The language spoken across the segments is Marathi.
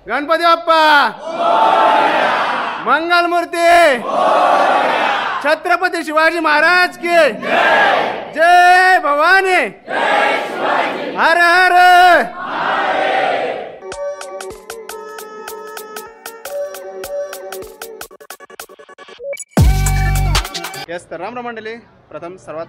गणपती बाप्पा मंगल मूर्ती छत्रपती शिवाजी महाराज की जय भवानी हर हर यस तर राम राम मंडळी, प्रथम सर्वात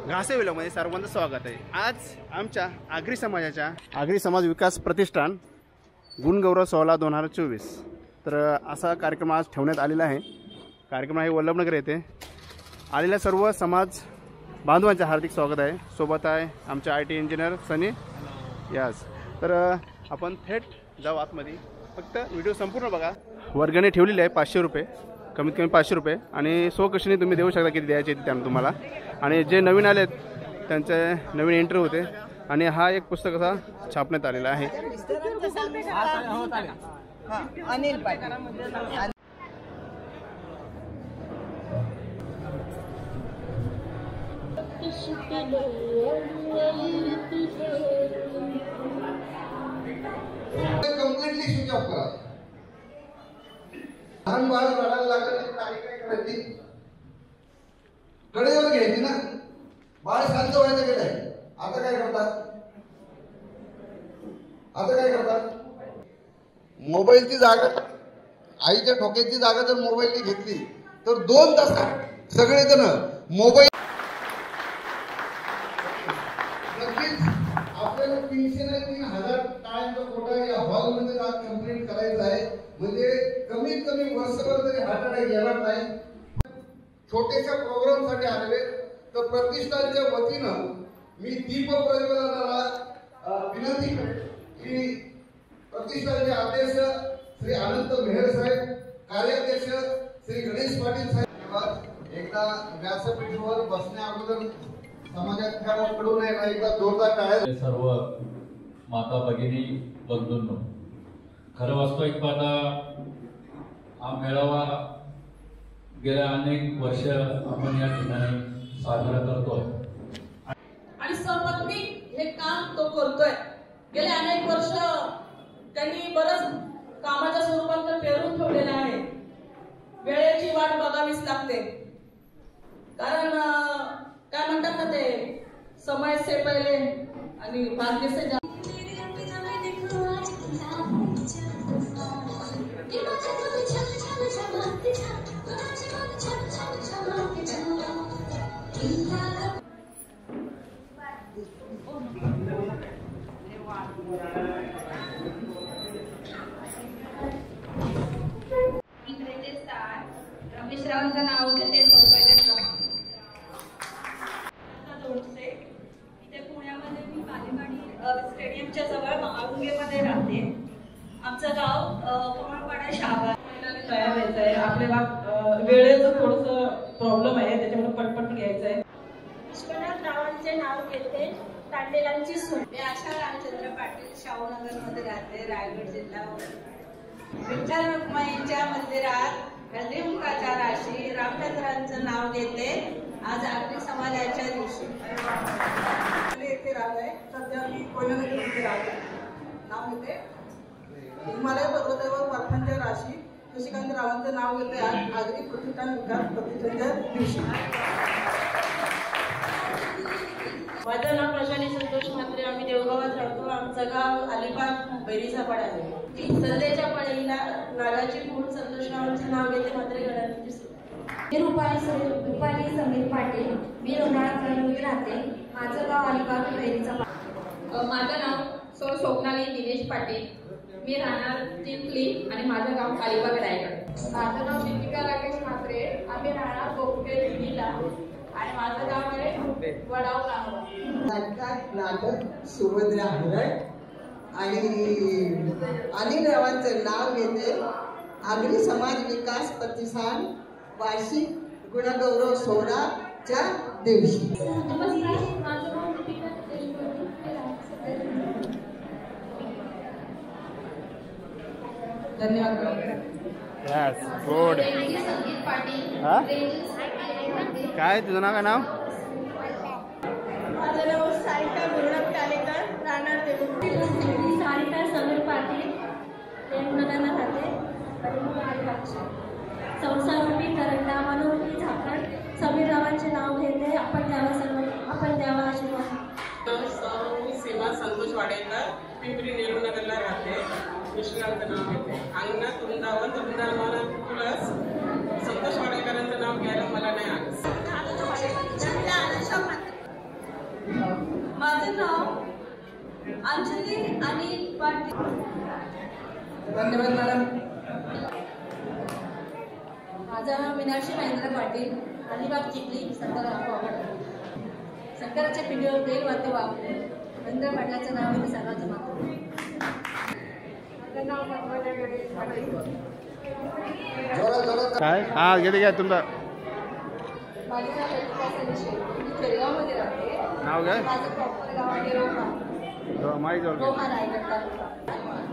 घासे व्हिडिओमध्ये सर्वांचं स्वागत आहे। आज आमच्या आगरी समाजाच्या आगरी समाज विकास प्रतिष्ठान गुणगौरव सोहळा 2024 तर असा कार्यक्रम आज ठेवण्यात आलेला आहे। कार्यक्रम आहे वल्लभनगर येथे। आलेल्या सर्व समाज बांधवांचे हार्दिक स्वागत आहे। सोबत आहे आमचे IT इंजिनियर सनी। यस तर आपण थेट जाऊ आतमध्ये, फक्त व्हिडिओ संपूर्ण बघा। वर्गणी ठेवलेली आहे 500 रुपये, कमीत कमी 500 रुपये आणि स्वकशीने तुम्ही देऊ शकता किती द्यायचे त्यानं तुम्हाला। आणि जे नवीन आलेत त्यांचे नवीन एंट्री होते आणि हा एक पुस्तक असा छापण्यात आलेला आहे। अनिल कंप्लीटली स्विच ऑफ करा। लहान बाळ रडायला लागलं काय करायची, कडेवर घ्यायची ना, बाळ शांत व्हायचं गेलंय। आता काय करतात मोबाईलची जागा, आईच्या ठोक्याची जागा जर मोबाईलने घेतली तर 2 तासात सगळेजण मोबाईल नक्कीच आपल्याला 300 नाही 3000 टाळ्यांचा कोटा या हॉलमध्ये आज कंप्लीट करायचा आहे। म्हणजे कमीत कमी वर्षभर तरी हार्ट अटॅक येणार नाही। छोट्याशा प्रोग्रामसाठी आलेले तर प्रतिष्ठानच्या वतीनं मी दीप प्रज्वलनाला विनंती करतो की प्रतिष्ठानचे अध्यक्ष श्री अनंत मेहर साहेब, कार्याध्यक्ष श्री गणेश पाटील साहेब एकदा व्यासपीठावर बसण्या अगोदर समाजाकडून एकदा जोरदार टाळ्या। सर्व माता भगिनी बंधूंनो, खरं वास्तविक पाहता हा मेळावा गेल्या अनेक वर्ष आपण या ठिकाणी साजरा करतोय आणि सपत्नीक हे काम तो करतोय। गेले अनेक वर्ष त्यांनी बरंच कामाच्या स्वरूपात पेरून ठेवलेलं आहे। वेळेची वाट बघावीच लागते, कारण काय म्हणतात ना ते समय से पहिले आणि भाग्य से रमेश रावांचं नाव घेते। इथे पुण्यामध्ये मी बालेवाडी स्टेडियमच्या जवळ महाळुंगेमध्ये राहते। आमचं गाव कोमळपाडा शहागा तयार व्हायचं आहे। आपल्याला वेळेचं थोडंसं प्रॉब्लेम आहे, त्याच्यामुळे पटपट घ्यायचं आहे। विश्वनाथ रावांचे नाव घेते। तांडेलांची सून मी आशा रामचंद्र पाटील, शाहूनगर मध्ये राहते, रायगड जिल्हा। विठ्ठल रुक्माईच्या मंदिरात हळदीकुंकाच्या राशी रामचंद्रांचं नाव घेते आज आगरी समाजाच्या दिवशी। येथे राहते, सध्या मी कोयनानगर मध्ये राहते। नाव घेते हिमालय पर्वतावर पार्थांच्या राशी शशिकांत रावांचं नाव घेते आज आगरी प्रतिष्ठान विकास प्रतिष्ठानच्या दिवशी। माझं नाव प्रशाली संतोष म्हात्रे, आम्ही देवगावात राहतो। आमचं गाव अलिबाग बैरीचा पाडा आहे। संदेच्या पडीला नागाची फूल संतोषरावांचे नाव घेते म्हात्रे गडाची सून। मी रुपाली समीर पाटील, मी रोणाळमध्ये राहते। माझं गाव अलिबाग बैरीचा पाडा। माझं नाव स्वप्नाली दिनेश पाटील, मी राहणार चिंचली आणि माझं गाव अलिबाग रायगड। माझं नाव दीपिका राकेश म्हात्रे, आम्ही राहणार कोकटे दिल्लीला आणि माझं गाव आहे वडाव नागवा। नाटक सुभद्रा हरड आणि अनिल रावांचं नाव घेते आगरी समाज विकास प्रतिष्ठान वार्षिक गुणगौरव सोहळ्याच्या दिवशी। धन्यवाद। Yes good. हाँ काय तुझं नाव, काय नाव? माझं नाव सारिका गुरुनाथ कालेकर, राहणार देवूर। सारिका समीर पाटील, साक्षी संसारूपी करंडा मनोरूपी झाकण समीररावांचे नाव घेते. आपण द्यावा आशीर्वाद. मी सीमा संतोष वाडेकर, पिंपरी नेहरूनगरला राहते. मिश्रांचं नाव घेते. अंगणात वृंदावन वृंदावनाला तुळस. संतोष वाडेकरांचं नाव घ्यायला मला नाही आलं. माझं नाव अंजली आणि पाटील. धन्यवाद मॅडम. माझं नाव मीनाक्षी महेंद्र पाटील, अलिबाग चिखली, शंकराच्या पिढीवर प्रेम वाते वापरे. महेंद्र पाटलाचं नाव मी सर्वांचं मागतो. माझं नाव पद्मजा गणेश पाटील. काय हा घेते घ्या तुमचं माझं नाव ललिता संशे, मी खेळगावमध्ये राहते. नाव काय? माझं प्रॉपर गाव आहे रोहा रायगड तालुका.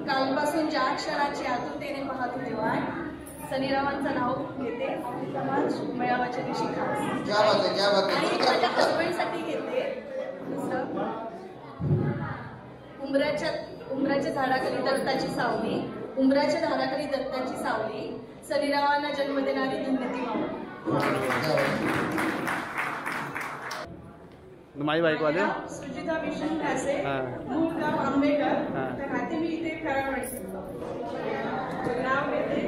कालपासून ज्या क्षणाची आतुरतेने पाहतो तेव्हा सनीरावांचं नाव घेते. समाज मेळाव्याच्या दिवशी खास आणि माझ्या हजबंडसाठी घेते. उंबराच्या झाडाखाली दत्ताची सावली. उंबराच्या झाडाखाली दत्ताची सावली. सनीरावांना जन्म देणारी धन्यती मावली. माझी बायको आले. सुजिता विष्णू घासे, मूळ गाव आंबेकर. तर राहते मी इथे कराडवाडी. नाव घेते.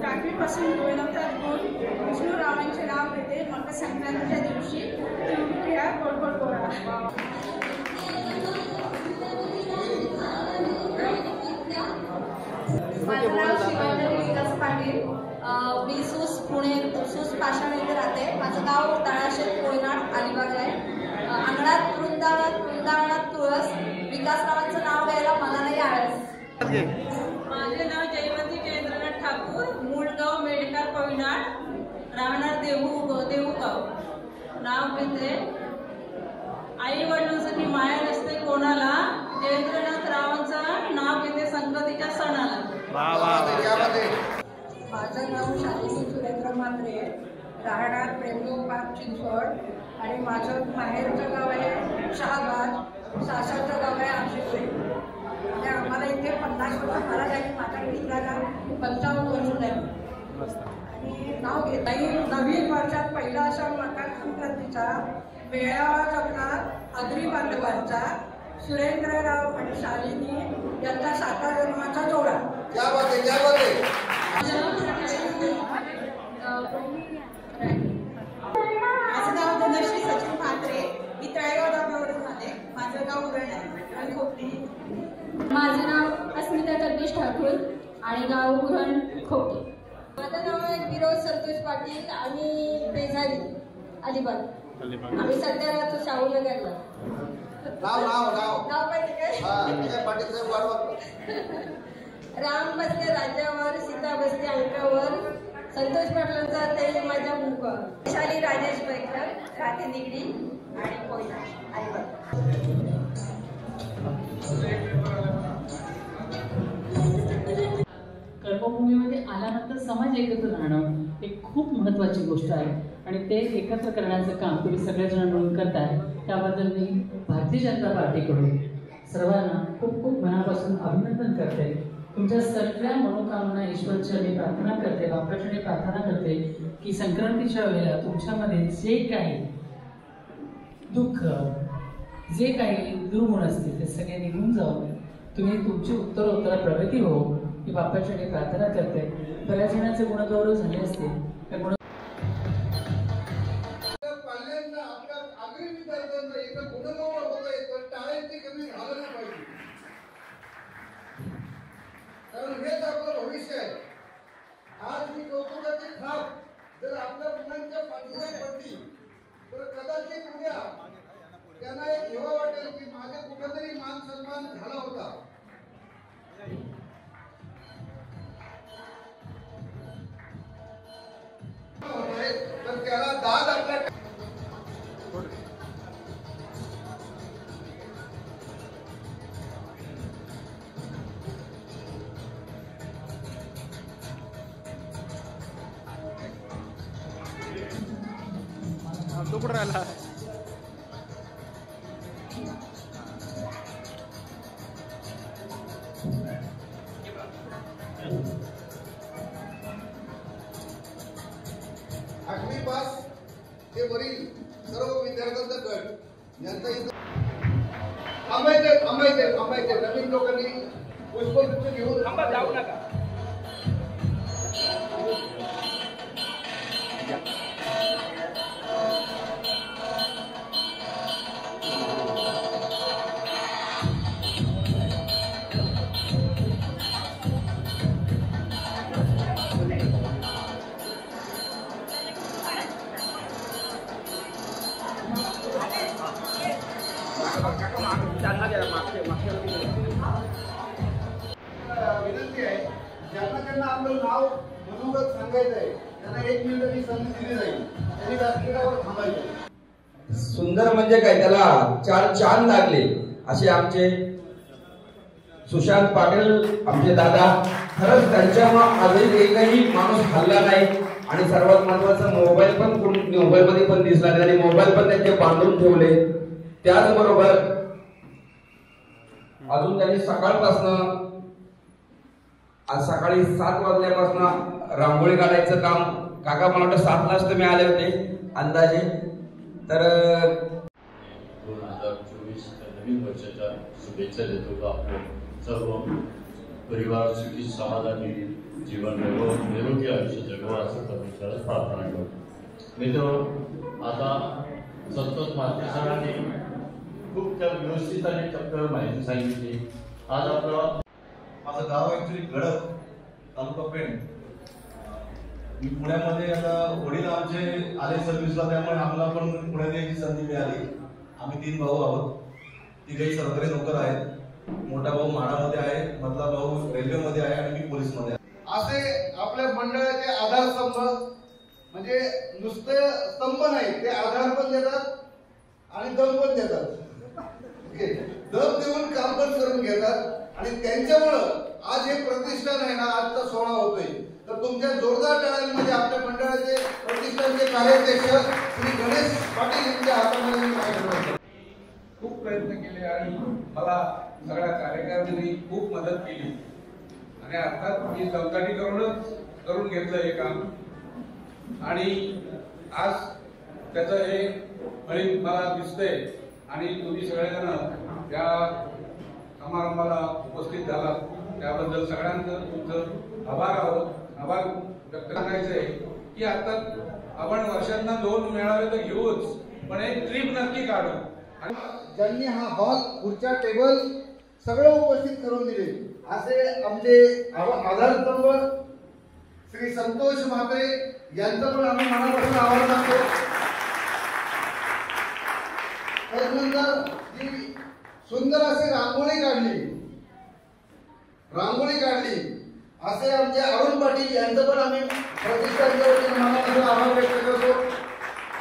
टाकळीपासून मिळवतात गुण. विष्णूरावांचे नाव घेते. मकर संक्रांतीच्या दिवशी तिळगुळ गोड गोड गोळा. माझं नाव शिवांजली विकास पाटील. मी सूस पाषाण येथे राहते. माझं गाव तळाशेत कोयनाड अलिबाग आहे. अंगणात वृंदावनात तुळस. विकासरावांचं नाव घ्यायला मला नाही आळस. माझे नाव जयवंती जयेंद्रनाथ ठाकूर, मूळ गाव मेडकार कोयनाड, राहणार देऊगाव. नाव घेते. आई वडिलांसाठी माया नसते कोणाला. जयेंद्रनाथ रावांचं नाव घेते संक्रांतीच्या सणाला. माझं नाव शालिनी सुरेंद्र म्हात्रे, राहणार प्रेमलोक पार्क चिंचवड. आणि माझं माहेरचं गाव आहे शहाबाद, सासरचं गाव आहे आशिषे. आणि आम्हाला इथे 50 वर्ष महाराज आहे. माझ्याकडे इतराला 55 वर्ष आहे. आणि नाव घेत नाही. नवीन वर्षात पहिला सण मकर संक्रांतीचा मेळावा जमणार अग्री बांधवांचा. सुरेंद्रराव आणि शालिनी यांचा 7 जन्माचा जोडा. माझं नाव धनश्री सचिन म्हात्रे. मी तळेगाव दाभावरून आले. माझं गाव उरण आहे आणि खोपटी. माझं नाव अस्मिता जगदीश ठाकूर आणि गाव उरण खोपटी. माझं नाव आहे विरोध संतोष पाटील आणि पेझारी अलिबाग. आम्ही सध्या राहतो शाहूनगरला. नाव पाहिजे काय? राम बसते राज्यावर, सीता बसते अंकावर. संतोष पाटलांचा ते माझ्या मुखावर. वैशाली राजेश पैकर, राहते निगडी आणि कोयना अलिबाग. कर्मभूमीमध्ये आल्यानंतर समाज एकत्र राहणं एक खूप महत्त्वाची गोष्ट आहे आणि ते एकत्र करण्याचं काम तुम्ही सगळेजण मिळून करताय. त्याबद्दल मी भारतीय जनता पार्टीकडून सर्वांना खूप खूप मनापासून अभिनंदन करते. तुमच्या सगळ्या मनोकामना ईश्वरचरणी प्रार्थना करते, बाप्पाचरणी प्रार्थना करते की संक्रांतीच्या वेळेला तुमच्यामध्ये जे काही दुःख, जे काही दुर्गुण असतील ते सगळे निघून जाऊन तुम्ही तुमची उत्तरोत्तर प्रगती हो ही बाप्पाचरणी प्रार्थना करते. बऱ्याच जणांचे गुणगौरव झाले असतील त्या गुण कारण हेच आपलं भविष्य आहे. आज ही कौतुकाची थाप जर आपल्या मुलांच्या पाठीला पडली तर कदाचित उद्या त्यांना एक हेवा वाटेल की माझा कुठेतरी मान सन्मान झाला होता. तर त्याला दाद आपल्या तो कुठं राहिला? वरील सर्व विद्यार्थ्यांचा गट यांचा इथं थांबायचे नवीन लोकांनी पुष्पगुच्छ घेऊन जाऊ नका. विनंती आहे, ज्यांना आपलं नाव मनोगत सांगायचं आहे त्यांना 1 मिनिटाची संधी दिली जाईल. त्यांनी व्यासपीठावर थांबायचं. सुंदर म्हणजे काय, त्याला 4 चांद लागले असे आमचे सुशांत पाटील आमचे दादा. खरंच त्यांच्यामुळे आजही एकही माणूस हल्ला नाही. आणि सर्वात महत्वाचं मोबाईल मध्ये पण दिसला नाही आणि मोबाईल पण त्यांचे बांधून ठेवले. त्याचबरोबर अजून त्यांनी सकाळपासून आज सकाळी 7 वाजल्यापासून रांगोळी काढायचं काम, काका मला वाटतं 7लाच तुम्ही आले होते अंदाजे. तर 2024 नवीन वर्षाच्या शुभेच्छा देतो का आपण सर्व परिवार सुखी समाधानी जीवन निरोगी आयुष्य जगवा असं परमेश्वराला प्रार्थना करतो. मित्र, आता संतोष मात्रे सरांनी खूप व्यवस्थित आणि टप्प्यावर माहिती सांगितली. आज आपलं माझं गाव ऍक्च्युली गडक, तालुका पेण. मी पुण्यामध्ये आता वडील आमचे आले सर्व्हिसला, त्यामुळे आम्हाला पण पुण्यात यायची संधी मिळाली. आम्ही 3 भाऊ आहोत. 3 सरकारी नोकर आहेत. मोठा भाऊ म्हाडामध्ये आहे, मधला भाऊ रेल्वेमध्ये आहे आणि मी पोलीसमध्ये आहे. असे आपल्या मंडळाचे आधारस्तंभ, म्हणजे नुसते स्तंभ नाही, ते आधार पण देतात आणि दम पण देतात. दम देऊन काम पण करून घेतात. आणि त्यांच्यामुळं आज हे प्रतिष्ठान आहे ना, आजचा सोहळा होतोय. तर तुमच्या जोरदार टाळ्यांमध्ये आपल्या मंडळाचे प्रतिष्ठानचे कार्याध्यक्ष श्री गणेश पाटील यांच्या हातामध्ये खूप प्रयत्न केले आणि मला सगळ्या कार्यकर्त्यांनी खूप मदत केली. आणि अर्थात मी दमदाटी करून घेतलं हे काम. आणि आज त्याचं हे फलित मला दिसतंय. आणि तुम्ही सगळेजण या समारंभाला उपस्थित झाला त्याबद्दल सगळ्यांचं तुमचं आभार व्यक्त करायचंय की आता आपण वर्षांना 2 मेळावे तर घेऊच, पण एक ट्रिप नक्की काढू. आणि ज्यांनी हा हॉल, खुर्च्या, टेबल सगळं उपस्थित करून दिले असे आमचे आधारस्तंभ श्री संतोष म्हात्रे यांचं पण आम्ही मनापासून आभार मानतो. त्यानंतर जी सुंदर अशी रांगोळी काढली असे आमचे अरुण पाटील यांचं पण आम्ही प्रतिष्ठानच्या वतीने मनापासून आभार व्यक्त करतो.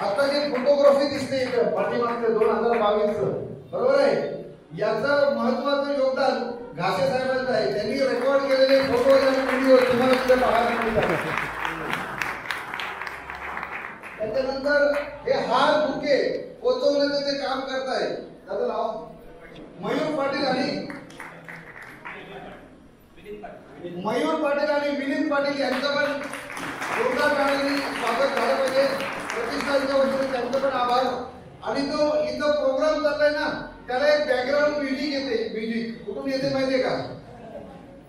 आता जे फोटोग्राफी दिसते इथं पाठीमागचं 2022 बरोबर आहे, याचं महत्वाचं योगदान घासे साहेबांचं आहे. त्यांनी रेकॉर्ड केलेले फोटो आणि व्हिडिओ तुम्हाला तिथे पाहायला मिळतात. त्याच्यानंतर हे हार बुके पोचवण्याचं ते काम करताय, त्याचं नाव मयूर पाटील आणि विनीत पाटील यांचं पण जोरदार टाळ्यांनी स्वागत झालं पाहिजे. प्रतिष्ठानच्या वतीने त्यांचं पण आभार. आणि तो इथं प्रोग्राम चाललाय ना, त्याला एक बॅकग्राऊंड म्युझिक येते. म्युझिक कुठून येते माहितीये का?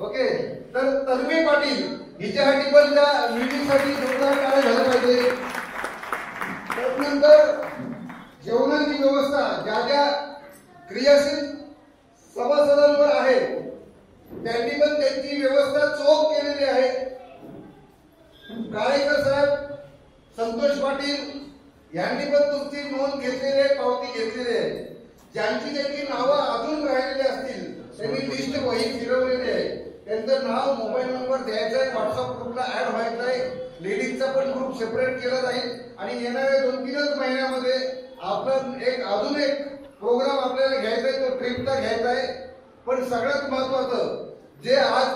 ओके, तर तन्वी पाटील हिच्यासाठी पण त्या म्युझिकसाठी जोरदार टाळ्या झाल्या पाहिजे. त्यानंतर जेवणाची व्यवस्था ज्या ज्या क्रियाशील सभासदांवर आहे त्यांनी पण त्यांची व्यवस्था चोख केलेली आहे. काळेकर साहेब, संतोष पाटील यांनी पण तुमची नोंद घेतलेली आहे, पावती घेतलेली आहे. ज्यांची नावं अजून राहिलेली असतील त्यांनी लिस्ट वही फिरवलेली आहे. त्यांचं नाव, मोबाईल नंबर द्यायचा आहे, व्हॉट्सअप ग्रुपला ऍड व्हायचा आहे. लेडीजचा पण ग्रुप सेपरेट केला जाईल. आणि येणाऱ्या 2-3 महिन्यामध्ये आपण अजून एक प्रोग्राम आपल्याला घ्यायचा आहे, तो ट्रिपचा घ्यायचा आहे. पण सगळ्यात महत्वाचं जे आज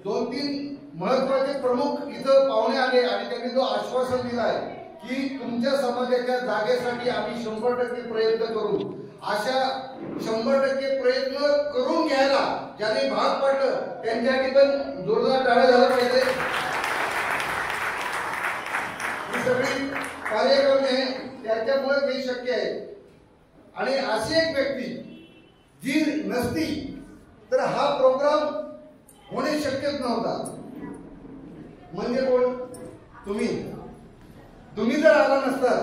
2-3 महत्वाचे प्रमुख इथं पाहुणे आले आणि त्यांनी जो आश्वासन दिला आहे की तुमच्या समाजाच्या जागेसाठी आम्ही 100% प्रयत्न करू, अशा 100% प्रयत्न करून घ्यायला ज्यांनी भाग पाडलं त्यांच्यासाठी पण जोरदार टाळ्या झाल्या पाहिजे. ही सगळी कार्यक्रम आहे त्या त्याच्यामुळे हे शक्य आहे. आणि अशी एक व्यक्ती जी नसती तर हा प्रोग्राम होणे शक्यच नव्हता. म्हणजे कोण? तुम्ही जर आला नसता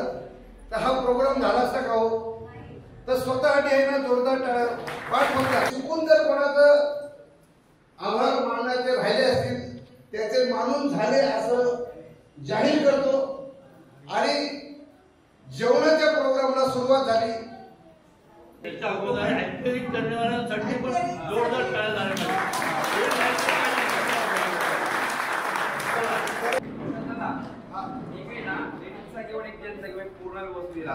तर हा प्रोग्राम झाला असता का हो? तर स्वतःसाठी आहे ना जोरदार पाठ होता. चुकून जर कोणाचं आभार मानण्याचे राहिले असतील त्याचे मानून झाले असं जाहीर करतो. आणि जेवणाच्या प्रोग्रामला सुरुवात झाली. त्याच्या अगोदर ऍक्टिव्हिटी करणाऱ्यांसाठी पण जोरदार टाळ्या झाल्या पूर्ण व्यवस्थित